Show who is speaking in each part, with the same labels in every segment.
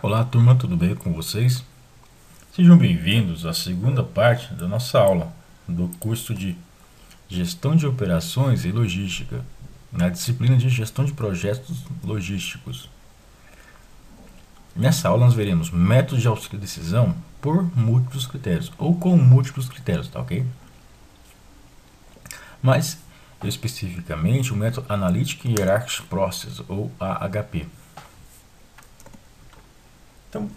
Speaker 1: Olá turma, tudo bem com vocês? Sejam bem-vindos à segunda parte da nossa aula do curso de Gestão de Operações e Logística, na disciplina de Gestão de Projetos Logísticos. Nessa aula nós veremos métodos de auxílio decisão por múltiplos critérios, ou com múltiplos critérios, tá ok? Mas, especificamente, o método Analytic Hierarchy Process, ou AHP. Então,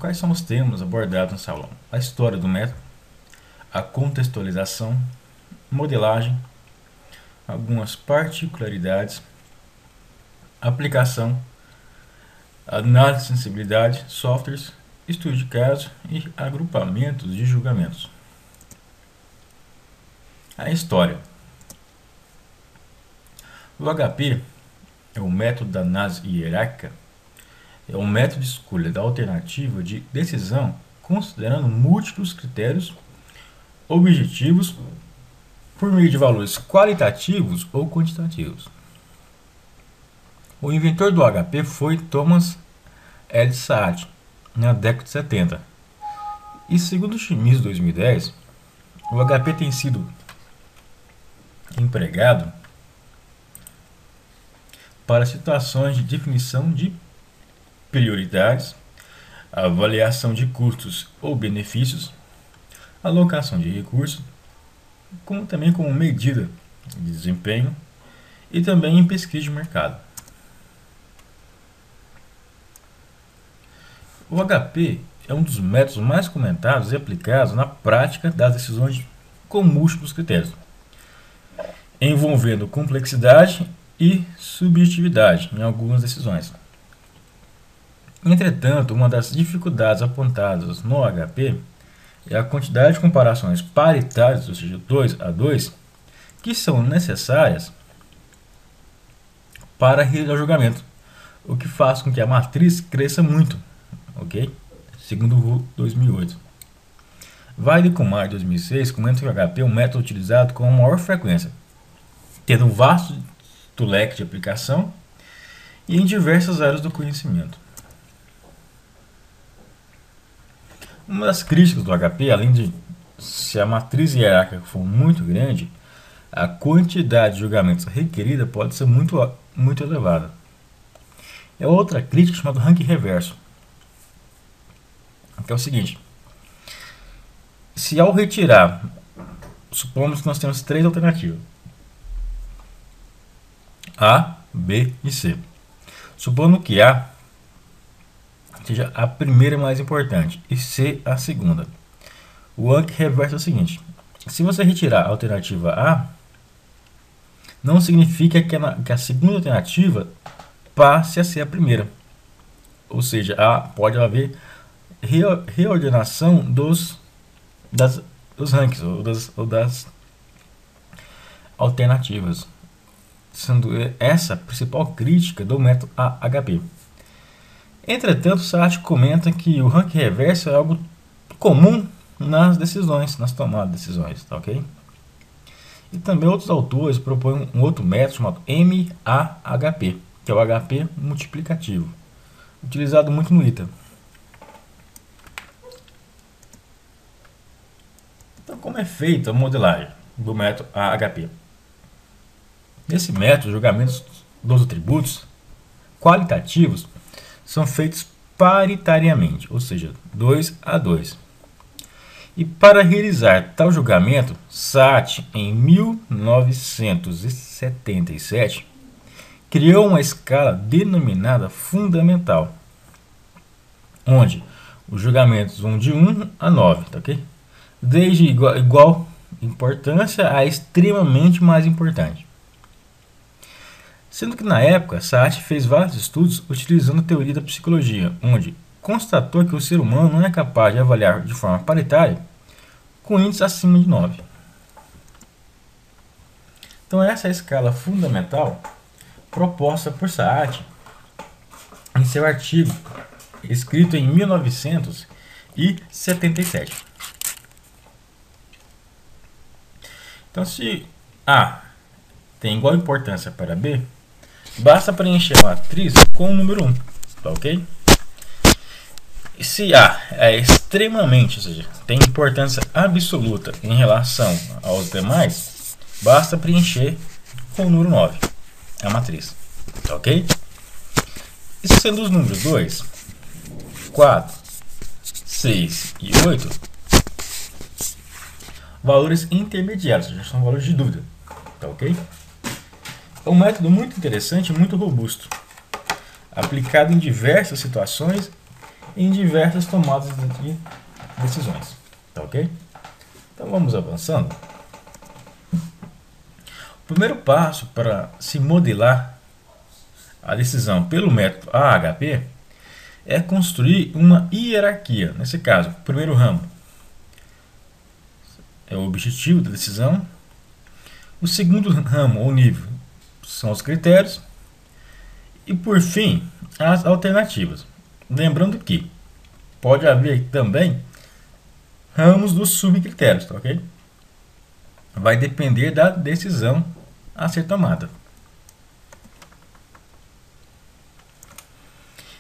Speaker 1: quais são os temas abordados nessa aula? A história do método, a contextualização, modelagem, algumas particularidades, aplicação, análise de sensibilidade, softwares, estudo de caso e agrupamentos de julgamentos. A história. O HP é o método da análise hierárquica. É um método de escolha da alternativa de decisão considerando múltiplos critérios objetivos por meio de valores qualitativos ou quantitativos. O inventor do HP foi Thomas L. Saad, na década de 70. E segundo o Schmidt 2010, o HP tem sido empregado para situações de definição de prioridades, avaliação de custos ou benefícios, alocação de recursos, como também como medida de desempenho e também em pesquisa de mercado. O HP é um dos métodos mais comentados e aplicados na prática das decisões com múltiplos critérios, envolvendo complexidade e subjetividade em algumas decisões. Entretanto, uma das dificuldades apontadas no HP é a quantidade de comparações paritárias, ou seja, 2 a 2, que são necessárias para realizar o julgamento, o que faz com que a matriz cresça muito, ok? Segundo o 2008. Weide e Kumar, 2006, comenta que o HP é um método utilizado com maior frequência, tendo um vasto leque de aplicação e em diversas áreas do conhecimento. Uma das críticas do HP, além de se a matriz hierárquica for muito grande, a quantidade de julgamentos requerida pode ser muito elevada. É outra crítica chamada ranking reverso, que é o seguinte: se ao retirar, supomos que nós temos três alternativas, A, B e C. Supondo que A seja a primeira mais importante e C a segunda. O ranking reverso é o seguinte: se você retirar a alternativa A, não significa que a segunda alternativa passe a ser a primeira. Ou seja, pode haver reordenação dos rankings ou das alternativas, sendo essa a principal crítica do método AHP. Entretanto, Saad comenta que o ranking reverso é algo comum nas decisões, nas tomadas de decisões, tá ok? E também outros autores propõem um outro método chamado MAHP, que é o HP multiplicativo, utilizado muito no ITA. Então, como é feita a modelagem do método AHP? Nesse método, julgamentos dos atributos qualitativos são feitos paritariamente, ou seja, 2 a 2. E para realizar tal julgamento, Saad, em 1977, criou uma escala denominada fundamental, onde os julgamentos vão de 1 a 9, tá ok? Desde igual importância a extremamente mais importante. Sendo que na época, Saad fez vários estudos utilizando a teoria da psicologia, onde constatou que o ser humano não é capaz de avaliar de forma paritária com índices acima de 9. Então essa é a escala fundamental proposta por Saad em seu artigo escrito em 1977. Então, se A tem igual importância para B, basta preencher a matriz com o número 1, tá ok? Se A é extremamente, ou seja, tem importância absoluta em relação aos demais, basta preencher com o número 9, a matriz. Tá ok? Isso sendo os números 2, 4, 6 e 8, valores intermediários, ou seja, são valores de dúvida. Tá ok? É um método muito interessante e muito robusto, aplicado em diversas situações e em diversas tomadas de decisões. Tá ok? Então vamos avançando. O primeiro passo para se modelar a decisão pelo método AHP é construir uma hierarquia. Nesse caso, o primeiro ramo é o objetivo da decisão, o segundo ramo ou nível são os critérios e, por fim, as alternativas. Lembrando que pode haver também ramos dos subcritérios, tá ok? Vai depender da decisão a ser tomada.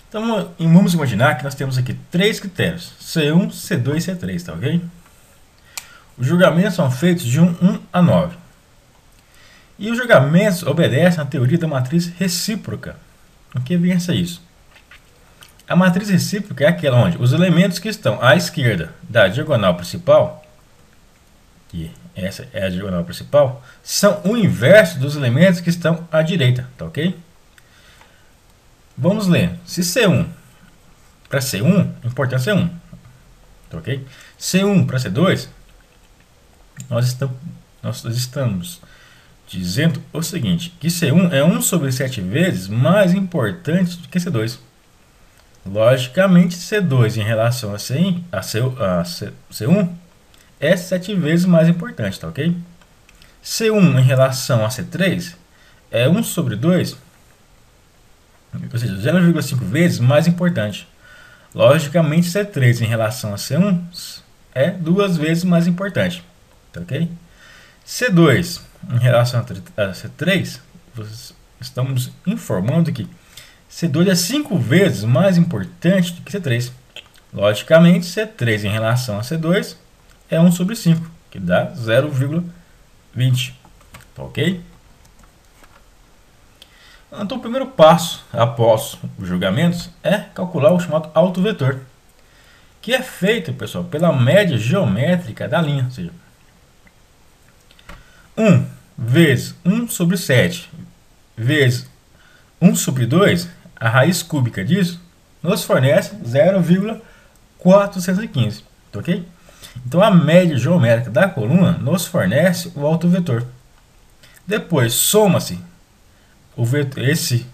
Speaker 1: Então, vamos imaginar que nós temos aqui três critérios, C1, C2 e C3, tá ok? Os julgamentos são feitos de 1 a 9. E os julgamentos obedecem à teoria da matriz recíproca. O que vem a ser isso? A matriz recíproca é aquela onde os elementos que estão à esquerda da diagonal principal, que essa é a diagonal principal, são o inverso dos elementos que estão à direita, tá ok? Vamos ler. Se C1 para C1, importância é 1, tá ok? C1 para C2, nós estamos dizendo o seguinte, que C1 é 1 sobre 7 vezes mais importante do que C2. Logicamente, C2 em relação a C1 é 7 vezes mais importante, tá ok? C1 em relação a C3 é 1 sobre 2, ou seja, 0,5 vezes mais importante. Logicamente, C3 em relação a C1 é 2 vezes mais importante, tá ok? C2 em relação a C3, estamos informando que C2 é 5 vezes mais importante do que C3. Logicamente, C3 em relação a C2 é 1 sobre 5, que dá 0,20. Tá ok? Então, o primeiro passo após os julgamentos é calcular o chamado autovetor, que é feito, pessoal, pela média geométrica da linha, ou seja, 1 vezes 1 sobre 7 vezes 1 sobre 2, a raiz cúbica disso nos fornece 0,415, ok? Então a média geométrica da coluna nos fornece o autovetor. Depois soma-se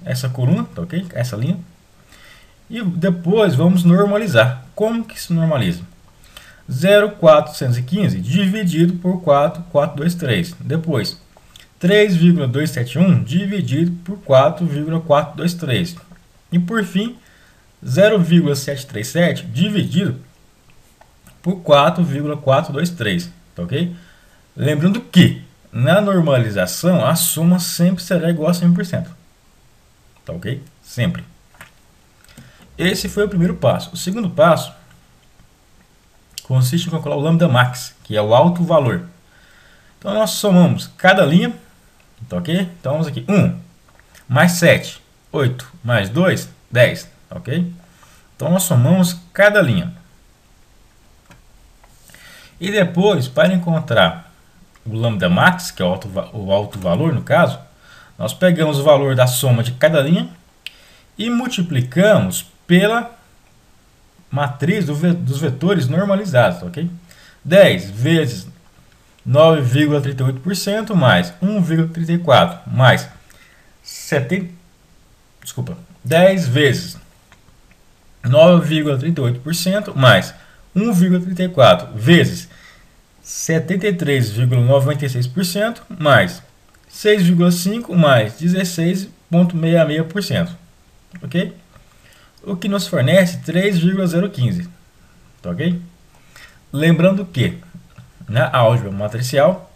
Speaker 1: essa coluna, ok? Essa linha. E depois vamos normalizar. Como que se normaliza? 0,415 dividido por 4,423. Depois 3,271 dividido por 4,423. E por fim, 0,737 dividido por 4,423. Tá ok? Lembrando que na normalização a soma sempre será igual a 100%. Tá ok? Sempre. Esse foi o primeiro passo. O segundo passo consiste em calcular o lambda max, que é o alto valor. Então nós somamos cada linha, tá ok? Então vamos aqui, 1 mais 7, 8 mais 2, 10, tá ok? Então nós somamos cada linha. E depois, para encontrar o lambda max, que é o alto valor no caso, nós pegamos o valor da soma de cada linha e multiplicamos pela matriz dos vetores normalizados, ok? 10 vezes 9,38% mais 1,34 mais 10 vezes 9,38% mais 1,34 vezes 73,96% mais 6,5 mais 16,66%, ok? O que nos fornece 3,015, tá ok? Lembrando que na álgebra matricial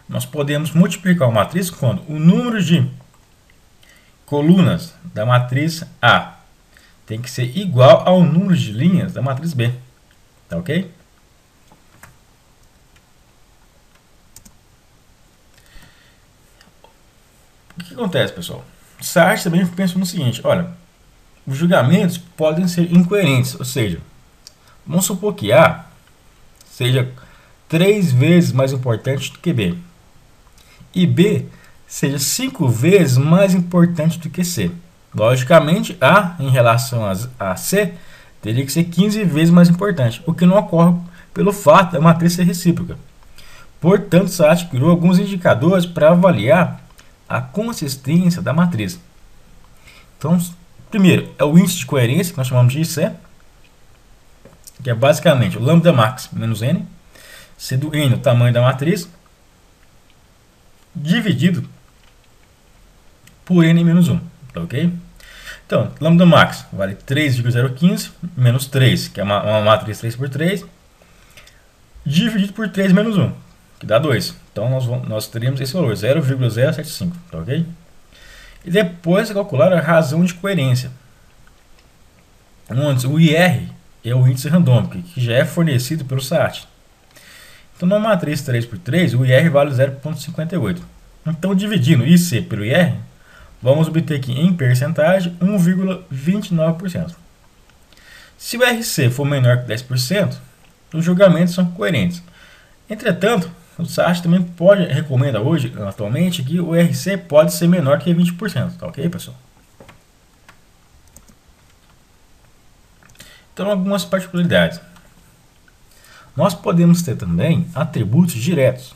Speaker 1: nós podemos multiplicar uma matriz quando o número de colunas da matriz A tem que ser igual ao número de linhas da matriz B. Tá ok? O que acontece, pessoal? Sartre também pensa no seguinte, olha, os julgamentos podem ser incoerentes, ou seja, vamos supor que A seja 3 vezes mais importante do que B, e B seja 5 vezes mais importante do que C. Logicamente, A, em relação a C, teria que ser 15 vezes mais importante, o que não ocorre pelo fato da matriz ser recíproca. Portanto, Sartre criou alguns indicadores para avaliar a consistência da matriz. Então, primeiro, é o índice de coerência, que nós chamamos de IC, que é basicamente o lambda max menos n, sendo n o tamanho da matriz, dividido por n menos 1. Tá ok? Então, lambda max vale 3,015 menos 3, que é uma matriz 3 por 3, dividido por 3 menos 1, que dá 2. Então, nós teríamos esse valor, 0,075. Tá ok? E depois calcular a razão de coerência, onde o IR é o índice randômico, que já é fornecido pelo Sartre. Então, numa matriz 3 por 3, o IR vale 0,58. Então, dividindo IC pelo IR, vamos obter aqui em percentagem 1,29%. Se o RC for menor que 10%, os julgamentos são coerentes. Entretanto, o Sartre também recomenda hoje, atualmente, que o RC pode ser menor que 20%. Tá ok, pessoal? Então, algumas particularidades. Nós podemos ter também atributos diretos.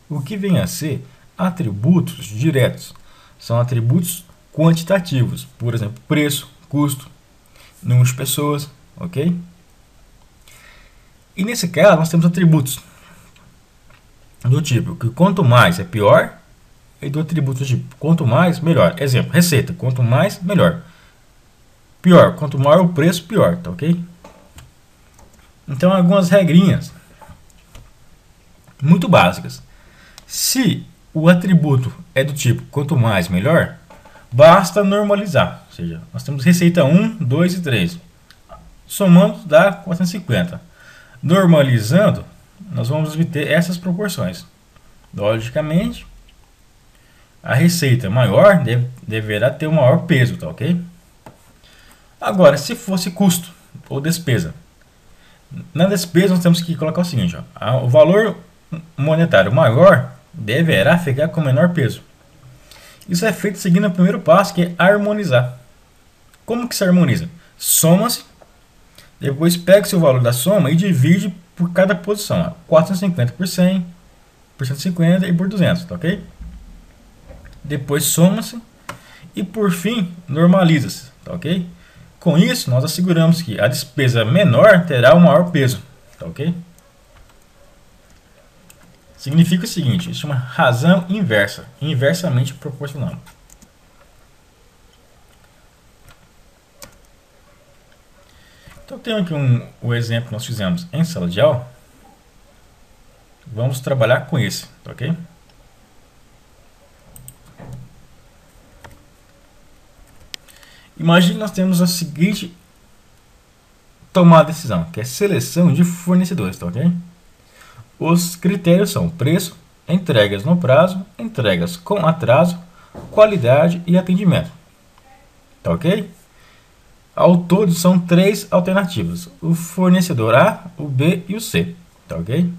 Speaker 1: O que vem a ser atributos diretos? São atributos quantitativos, por exemplo, preço, custo, número de pessoas, ok? E nesse caso, nós temos atributos do tipo que quanto mais é pior, e do atributo do tipo quanto mais, melhor. Exemplo, receita, quanto mais, melhor. Pior, quanto maior o preço, pior, tá ok? Então, algumas regrinhas muito básicas. Se o atributo é do tipo quanto mais, melhor, basta normalizar. Ou seja, nós temos receita 1, 2 e 3. Somando dá 450. Normalizando, nós vamos obter essas proporções. Logicamente, a receita maior deverá ter um maior peso, tá ok? Agora, se fosse custo ou despesa, na despesa nós temos que colocar o seguinte, ó, o valor monetário maior deverá ficar com menor peso. Isso é feito seguindo o primeiro passo, que é harmonizar. Como que se harmoniza? Soma-se, depois pega-se o valor da soma e divide por cada posição. Ó, 450 por 100, por 150 e por 200, tá ok? Depois soma-se e por fim normaliza-se, tá ok? Com isso, nós asseguramos que a despesa menor terá o maior peso, tá ok? Significa o seguinte, isso chama razão inversa, inversamente proporcional. Então, eu tenho aqui o exemplo que nós fizemos em sala de aula. Vamos trabalhar com esse, tá ok? Imagine que nós temos a seguinte tomada de decisão, que é seleção de fornecedores, tá ok? Os critérios são preço, entregas no prazo, entregas com atraso, qualidade e atendimento. Tá ok? Ao todo são 3 alternativas: o fornecedor A, o B e o C. Tá ok?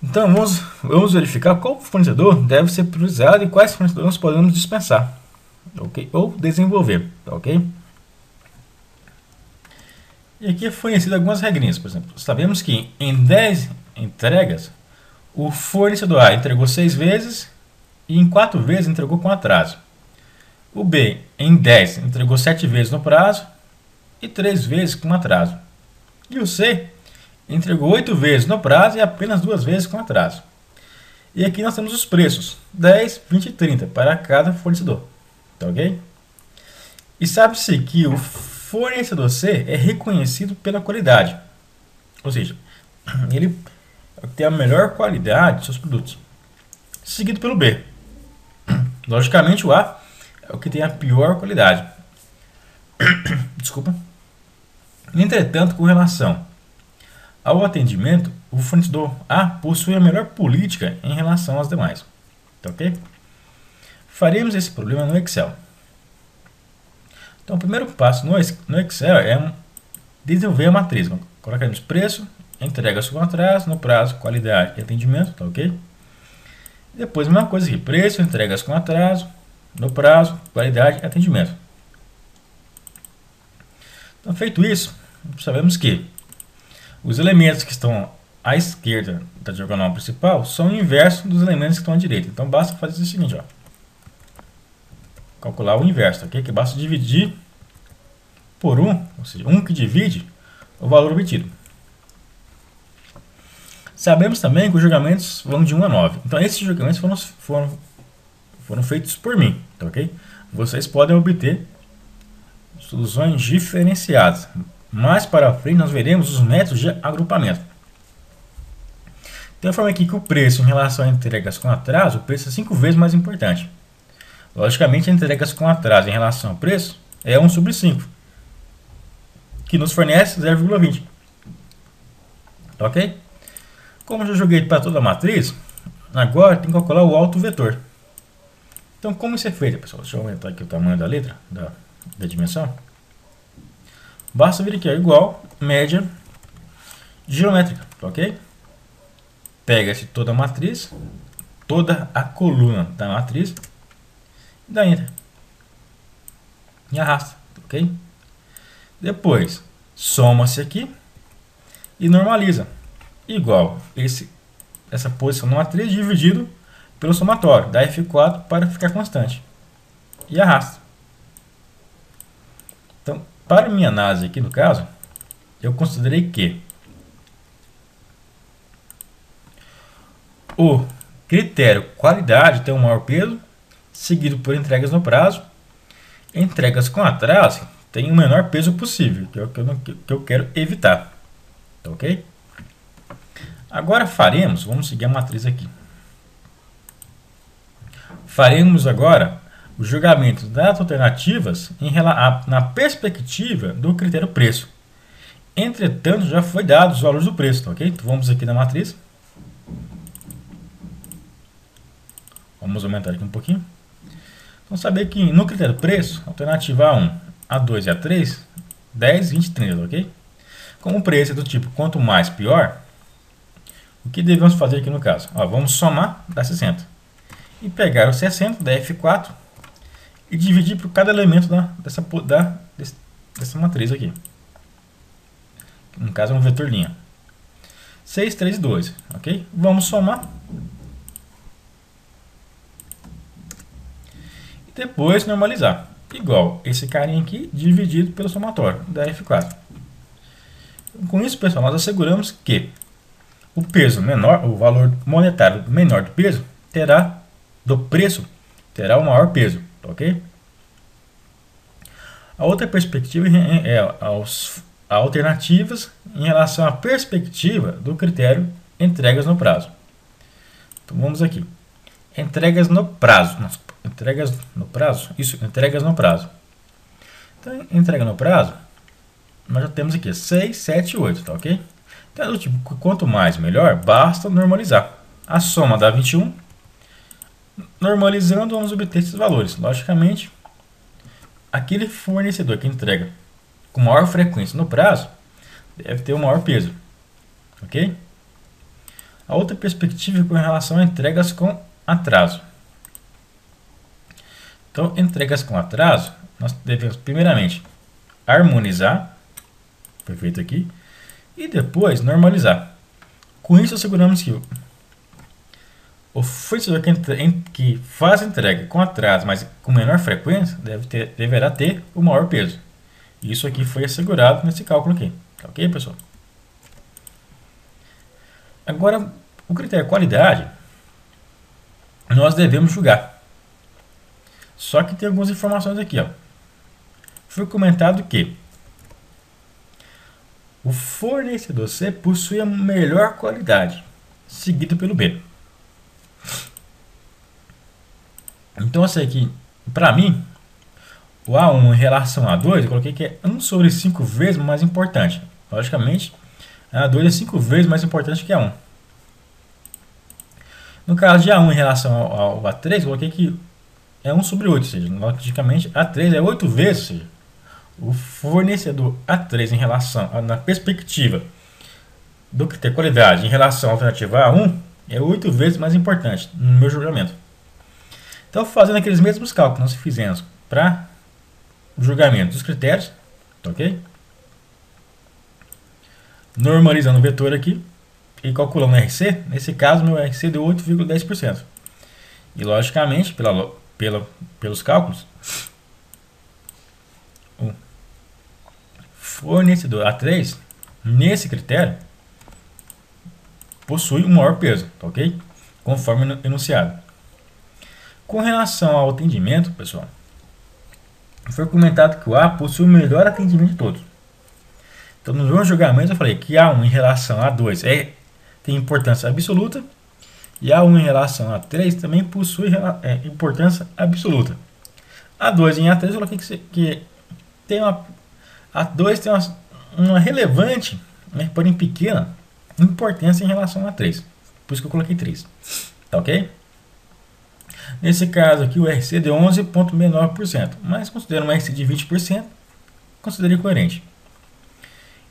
Speaker 1: Então vamos verificar qual fornecedor deve ser priorizado e quais fornecedores nós podemos dispensar. Ok? Ou desenvolver. Tá ok? E aqui é fornecido algumas regrinhas, por exemplo. Sabemos que em 10 entregas, o fornecedor A entregou 6 vezes e em 4 vezes entregou com atraso. O B, em 10, entregou 7 vezes no prazo e 3 vezes com atraso. E o C entregou 8 vezes no prazo e apenas 2 vezes com atraso. E aqui nós temos os preços, 10, 20 e 30 para cada fornecedor. Tá ok? E sabe-se que o fornecedor C é reconhecido pela qualidade. Ou seja, ele tem a melhor qualidade de seus produtos. Seguido pelo B. Logicamente, o A é o que tem a pior qualidade. Desculpa. Entretanto, com relação ao atendimento, o fornecedor A possui a melhor política em relação às demais. Tá ok? Faremos esse problema no Excel. Então, o primeiro passo no Excel é desenvolver a matriz. Colocaremos preço, entregas com atraso, no prazo, qualidade e atendimento, tá ok? Depois, a mesma coisa aqui, preço, entregas com atraso, no prazo, qualidade e atendimento. Então, feito isso, sabemos que os elementos que estão à esquerda da diagonal principal são o inverso dos elementos que estão à direita. Então, basta fazer o seguinte, ó. Calcular o inverso, ok? Que basta dividir por 1, ou seja, 1 que divide o valor obtido. Sabemos também que os julgamentos vão de 1 a 9. Então, esses julgamentos foram feitos por mim, tá ok? Vocês podem obter soluções diferenciadas. Mais para frente, nós veremos os métodos de agrupamento. Tem a forma aqui que o preço em relação a entregas com atraso, o preço é 5 vezes mais importante. Logicamente, entregas com atraso em relação ao preço é 1 sobre 5, que nos fornece 0,20. Ok? Como eu já joguei para toda a matriz, agora tem que calcular o alto vetor. Então, como isso é feito, pessoal? Deixa eu aumentar aqui o tamanho da letra, da dimensão. Basta vir aqui, ó, igual, média geométrica, ok? Pega-se toda a matriz, toda a coluna da matriz, e dá Enter. E arrasta, ok? Depois, soma-se aqui e normaliza. Igual essa posição na matriz dividido pelo somatório. Dá F4 para ficar constante. E arrasta. Então, para minha análise aqui no caso, eu considerei que o critério qualidade tem um maior peso, seguido por entregas no prazo. Entregas com atraso tem o menor peso possível, que é o que eu quero evitar. Tá ok? Agora vamos seguir a matriz aqui. Faremos agora o julgamento das alternativas na perspectiva do critério preço. Entretanto, já foi dado os valores do preço, tá ok? Então, vamos aqui na matriz. Vamos aumentar aqui um pouquinho. Então, saber que no critério preço, alternativa A1, A2 e A3, 10, 20, 30, ok? Como o preço é do tipo quanto mais, pior, o que devemos fazer aqui no caso? Ó, vamos somar, dá 60. E pegar o 60, dá F4, e dividir por cada elemento dessa matriz aqui. No caso é um vetor linha. 6, 3 e 2, ok? Vamos somar. E depois normalizar. Igual esse carinha aqui dividido pelo somatório, da F4. Com isso, pessoal, nós asseguramos que o peso menor, o valor monetário menor do peso, do preço, terá o maior peso, ok? A outra perspectiva é as alternativas em relação à perspectiva do critério entregas no prazo. Então vamos aqui. Entregas no prazo. Entregas no prazo? Isso, entregas no prazo. Então, entrega no prazo, nós já temos aqui 6, 7 e 8, tá ok? Então, do tipo, quanto mais melhor, basta normalizar. A soma dá 21. Normalizando, vamos obter esses valores. Logicamente, aquele fornecedor que entrega com maior frequência no prazo deve ter o maior peso, ok? A outra perspectiva é com relação a entregas com atraso. Então, entregas com atraso, nós devemos primeiramente harmonizar, foi feito aqui, e depois normalizar. Com isso, asseguramos que o fornecedor que faz entrega com atraso, mas com menor frequência, deverá ter o maior peso. Isso aqui foi assegurado nesse cálculo aqui. Tá ok, pessoal? Agora, o critério qualidade, nós devemos julgar. Só que tem algumas informações aqui, ó. Foi comentado que o fornecedor C possui a melhor qualidade, seguido pelo B. Então, assim aqui, para mim, o A1 em relação a A2, eu coloquei que é 1 sobre 5 vezes mais importante. Logicamente, a A2 é 5 vezes mais importante que a A1. No caso de A1 em relação ao A3, eu coloquei que é 1 sobre 8, ou seja, logicamente A3 é 8 vezes, ou seja, o fornecedor A3 em relação, na perspectiva do critério qualidade em relação à alternativa A1, é 8 vezes mais importante, no meu julgamento. Então, fazendo aqueles mesmos cálculos que nós fizemos para o julgamento dos critérios, ok? Normalizando o vetor aqui e calculando o RC, nesse caso meu RC deu 8,10%. E logicamente, pelos cálculos, o fornecedor A3, nesse critério, possui um maior peso, tá ok? Conforme enunciado. Com relação ao atendimento, pessoal, foi comentado que o A possui o melhor atendimento de todos. Então, no meu julgamento, eu falei que A1 em relação a A2 tem importância absoluta e A1 em relação a A3 também possui importância absoluta. A2 em A3 eu coloquei que tem A2 tem uma relevante, porém pequena, importância em relação a A3. Por isso que eu coloquei 3. Tá ok? Nesse caso aqui o RC deu 11,9%, mas considerando um RC de 20%, considerei coerente.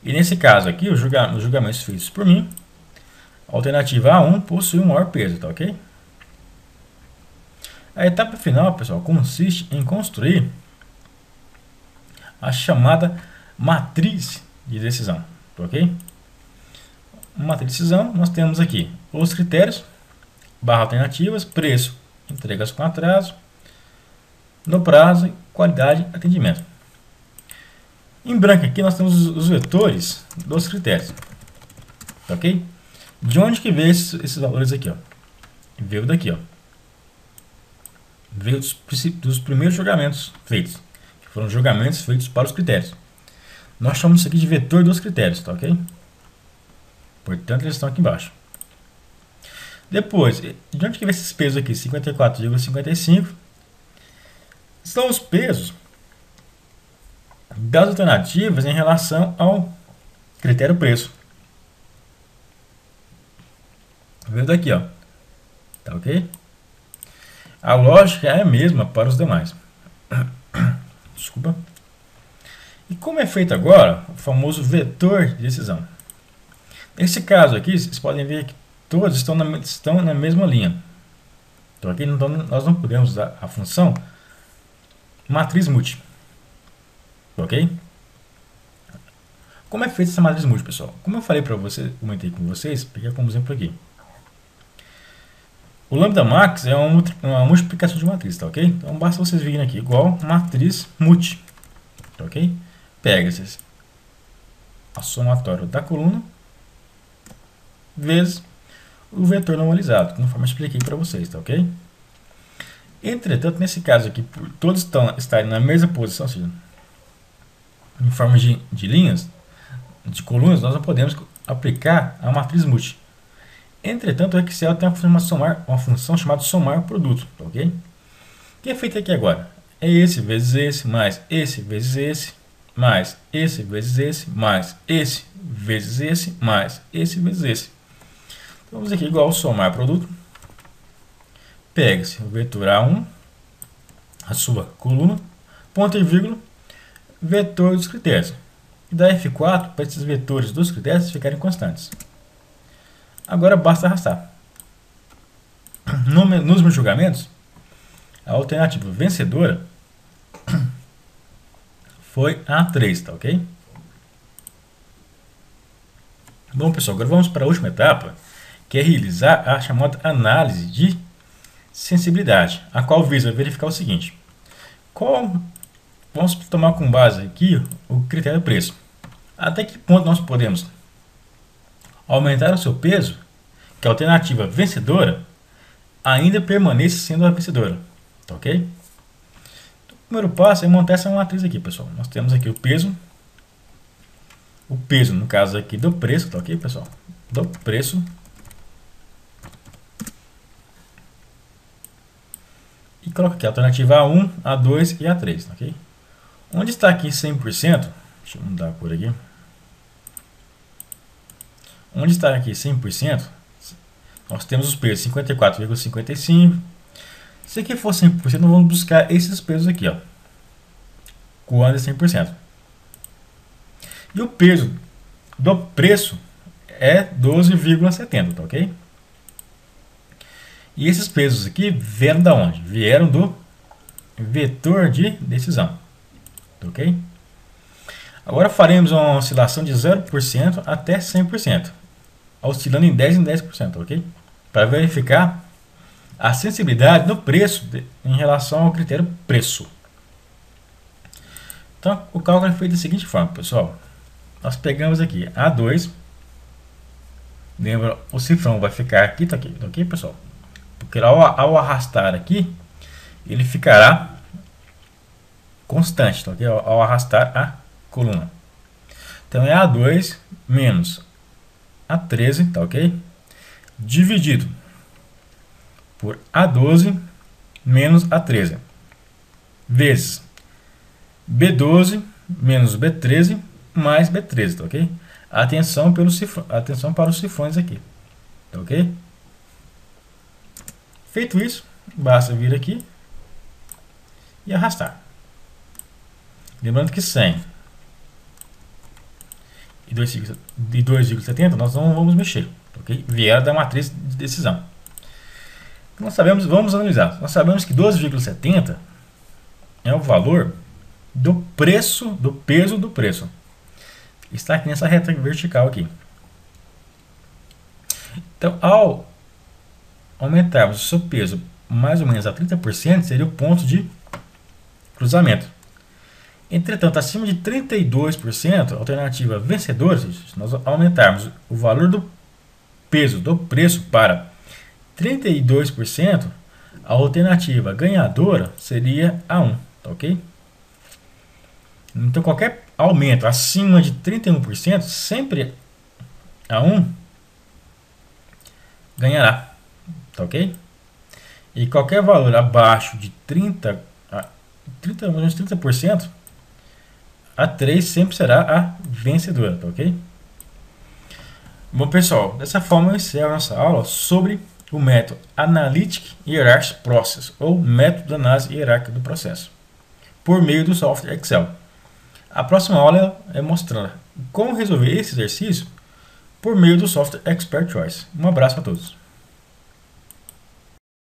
Speaker 1: E nesse caso aqui, os julgamentos feitos por mim, a alternativa A1 possui um maior peso, tá ok? A etapa final, pessoal, consiste em construir a chamada matriz de decisão, tá ok? Matriz de decisão, nós temos aqui os critérios, barra alternativas, preço, entregas com atraso, no prazo, qualidade, atendimento. Em branco aqui nós temos os vetores dos critérios, tá ok? De onde que veio esses valores aqui, ó? Veio daqui, ó. Veio dos primeiros julgamentos feitos, que foram julgamentos feitos para os critérios. Nós chamamos isso aqui de vetor dos critérios, tá ok? Portanto, eles estão aqui embaixo. Depois, de onde que veio esses pesos aqui? 54,55 são os pesos das alternativas em relação ao critério preço. Veio daqui, ó. Tá ok? A lógica é a mesma para os demais. Desculpa. E como é feito agora o famoso vetor de decisão? Nesse caso aqui, vocês podem ver que todos estão na mesma linha. Então aqui nós não podemos usar a função matriz multi. Ok? Como é feita essa matriz multi, pessoal? Como eu falei para vocês, comentei com vocês, peguei como exemplo aqui. O lambda max é uma multiplicação de matriz, tá ok? Então basta vocês virem aqui igual matriz multi, tá ok? Pega-se a somatória da coluna vezes o vetor normalizado, conforme eu expliquei para vocês, tá ok? Entretanto, nesse caso aqui, por todos estarem na mesma posição, ou seja, em forma de linhas, de colunas, nós não podemos aplicar a matriz multi. Entretanto, o Excel tem uma função chamada somar produto, tá ok? O que é feito aqui agora? É esse vezes esse, mais esse vezes esse, mais esse vezes esse, mais esse vezes esse, mais esse vezes esse. Então, vamos aqui igual somar produto. Pega-se o vetor A1, a sua coluna, ponto e vírgula, vetor dos critérios. E dá F4 para esses vetores dos critérios ficarem constantes. Agora basta arrastar. Nos meus julgamentos, a alternativa vencedora foi a A3, tá ok? Bom, pessoal, agora vamos para a última etapa, que é realizar a chamada análise de sensibilidade, a qual visa verificar o seguinte. Vamos tomar como base aqui o critério preço. Até que ponto nós podemos aumentar o seu peso, que a alternativa vencedora ainda permaneça sendo a vencedora, tá ok? Então, o primeiro passo é montar essa matriz aqui, pessoal. Nós temos aqui o peso no caso aqui do preço, tá ok, pessoal? Do preço e coloca aqui a alternativa A1, A2 e A3, tá ok? Onde está aqui 100%, deixa eu mudar a cor aqui. Onde está aqui 100%, nós temos os pesos 54,55. Se aqui for 100%, nós vamos buscar esses pesos aqui, ó, quando é 100%. E o peso do preço é 12,70, tá ok? E esses pesos aqui vieram da onde? Vieram do vetor de decisão, tá ok? Agora faremos uma oscilação de 0% até 100%, oscilando em 10 em 10%, ok? Para verificar a sensibilidade do preço em relação ao critério preço. Então, o cálculo é feito da seguinte forma, pessoal. Nós pegamos aqui A2, lembra, o cifrão vai ficar aqui, tá ok, pessoal? Porque ao arrastar aqui, ele ficará constante, tá ok? Ao arrastar a coluna. Então é A2 menos A13, tá ok? Dividido por A12 menos A13, vezes B12 menos B13 mais B13, tá ok? Atenção para os cifrões aqui, tá ok? Feito isso, basta vir aqui e arrastar. Lembrando que 100 e 2,70 nós não vamos mexer, tá ok? Vieram da matriz de decisão. Nós sabemos, vamos analisar. Nós sabemos que 12,70 é o valor do preço, do peso do preço. Está aqui nessa reta vertical aqui. Então, ao aumentarmos o seu peso mais ou menos a 30%, seria o ponto de cruzamento. Entretanto, acima de 32%, alternativa vencedora, se nós aumentarmos o valor do peso do preço para 32%, a alternativa ganhadora seria a 1, tá ok? Então, qualquer aumento acima de 31%, sempre a 1 ganhará, tá ok? E qualquer valor abaixo de 30%, a 3 sempre será a vencedora, tá ok? Bom, pessoal, dessa forma eu encerro a nossa aula sobre o método Analytic Hierarchy Process, ou método de análise hierárquica do processo, por meio do software Excel. A próxima aula é mostrar como resolver esse exercício por meio do software Expert Choice. Um abraço a todos.